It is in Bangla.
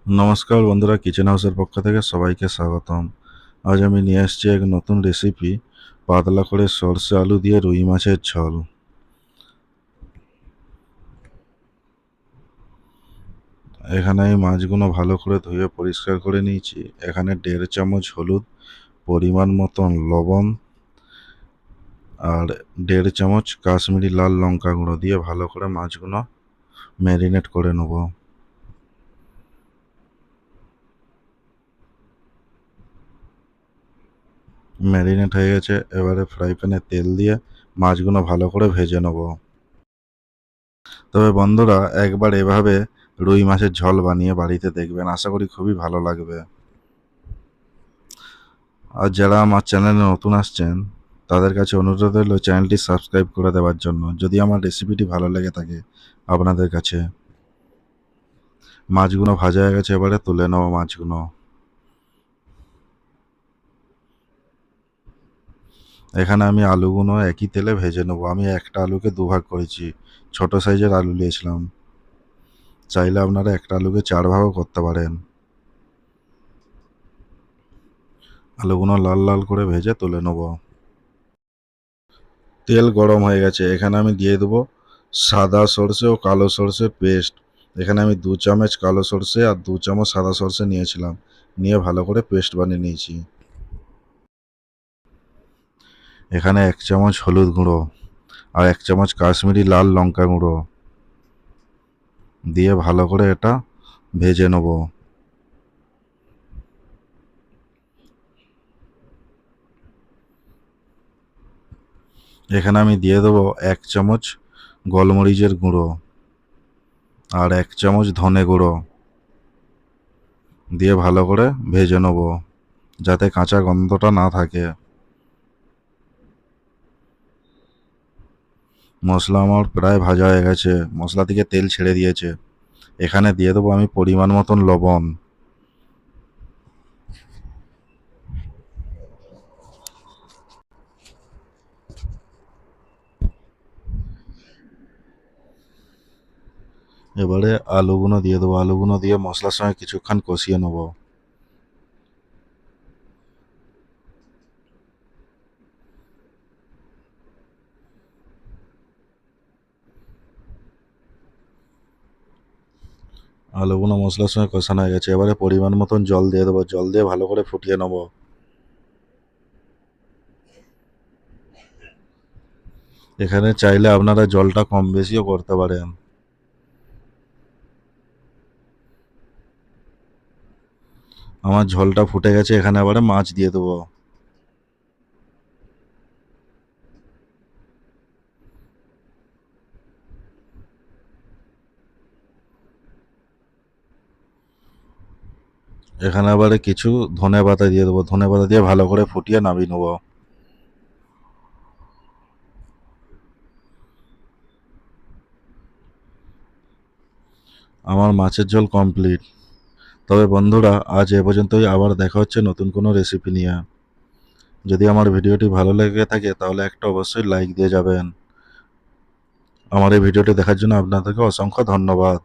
নমস্কার বন্ধুরা, কিচেন হাউসের পক্ষ থেকে সবাইকে স্বাগতম। আজ আমি নিয়ে এসেছি এক নতুন রেসিপি, পাতলা করে সরষে আলু দিয়ে রুই মাছের ঝোল। এখানে আমি মাছগুলো ভালো করে ধুয়ে পরিষ্কার করে নিয়েছি। এখানে 1.5 চামচ হলুদ, পরিমাণ মতন লবণ আর 1.5 চামচ কাশ্মীরি লাল লঙ্কা গুঁড়ো দিয়ে ভালো করে মাছগুলো ম্যারিনেট করে নেব। ম্যারিনেট হয়ে গেছে, এবারে ফ্রাই প্যানে তেল দিয়ে মাছগুলো ভালো করে ভেজে নেব। তবে বন্ধুরা, একবার এভাবে রুই মাছের ঝোল বানিয়ে বাড়িতে দেখবেন, আশা করি খুবই ভালো লাগবে। আর যারা আমার চ্যানেলে নতুন আসছেন তাদের কাছে অনুরোধ রইল চ্যানেলটি সাবস্ক্রাইব করে দেওয়ার জন্য, যদি আমার রেসিপিটি ভালো লেগে থাকে আপনাদের কাছে। মাছগুলো ভাজা হয়ে গেছে, এবারে তুলে নেব মাছগুলো। এখানে আমি আলুগুলো একই তেলে ভেজে নেব। আমি একটা আলুকে দুভাগ করেছি, ছোট সাইজের আলু নিয়েছিলাম। চাইলে আপনারা একটা আলুকে 4 ভাগও করতে পারেন। আলুগুলো লাল লাল করে ভেজে তুলে নেব। তেল গরম হয়ে গেছে, এখানে আমি দিয়ে দেবো সাদা সরষে ও কালো সরষের পেস্ট। এখানে আমি 2 চামচ কালো সরষে আর 2 চামচ সাদা সরষে নিয়েছিলাম, নিয়ে ভালো করে পেস্ট বানিয়ে নিয়েছি। এখানে 1 চামচ হলুদ গুঁড়ো আর 1 চামচ কাশ্মীরি লাল লঙ্কা গুঁড়ো দিয়ে ভালো করে এটা ভেজে নেব। এখানে আমি দিয়ে দেবো 1 চামচ গোলমরিচের গুঁড়ো আর 1 চামচ ধনে গুঁড়ো দিয়ে ভালো করে ভেজে নেব, যাতে কাঁচা গন্ধটা না থাকে। মশলা আমার প্রায় ভাজা হয়ে গেছে, মশলা থেকে তেল ছেড়ে দিয়েছে। এখানে দিয়ে দেবো আমি পরিমাণ মতন লবণ। এবারে আলুগুলো দিয়ে দেবো, আলুগুলো দিয়ে মশলার সঙ্গে কিছুক্ষণ কষিয়ে নেব। আলুগুলো মশলার সঙ্গে কষানো হয়ে গেছে, এবারে পরিমাণ মতন জল দিয়ে দেবো। জল দিয়ে ভালো করে ফুটিয়ে নেব। এখানে চাইলে আপনারা জলটা কম বেশিও করতে পারেন। আমার ঝোলটা ফুটে গেছে, এখানে আবার মাছ দিয়ে দেবো। এখানে আবার কিছু ধনে পাতা দিয়ে দেবো, ধনে পাতা দিয়ে ভালো করে ফুটিয়ে নামিয়ে নেবো। আমার মাছের ঝোল কমপ্লিট। তবে বন্ধুরা, আজ এ পর্যন্তই। আবার দেখা হচ্ছে নতুন কোনো রেসিপি নিয়ে। যদি আমার ভিডিওটি ভালো লেগে থাকে তাহলে একটা অবশ্যই লাইক দিয়ে যাবেন। আমার এই ভিডিওটি দেখার জন্য আপনাদেরকে অসংখ্য ধন্যবাদ।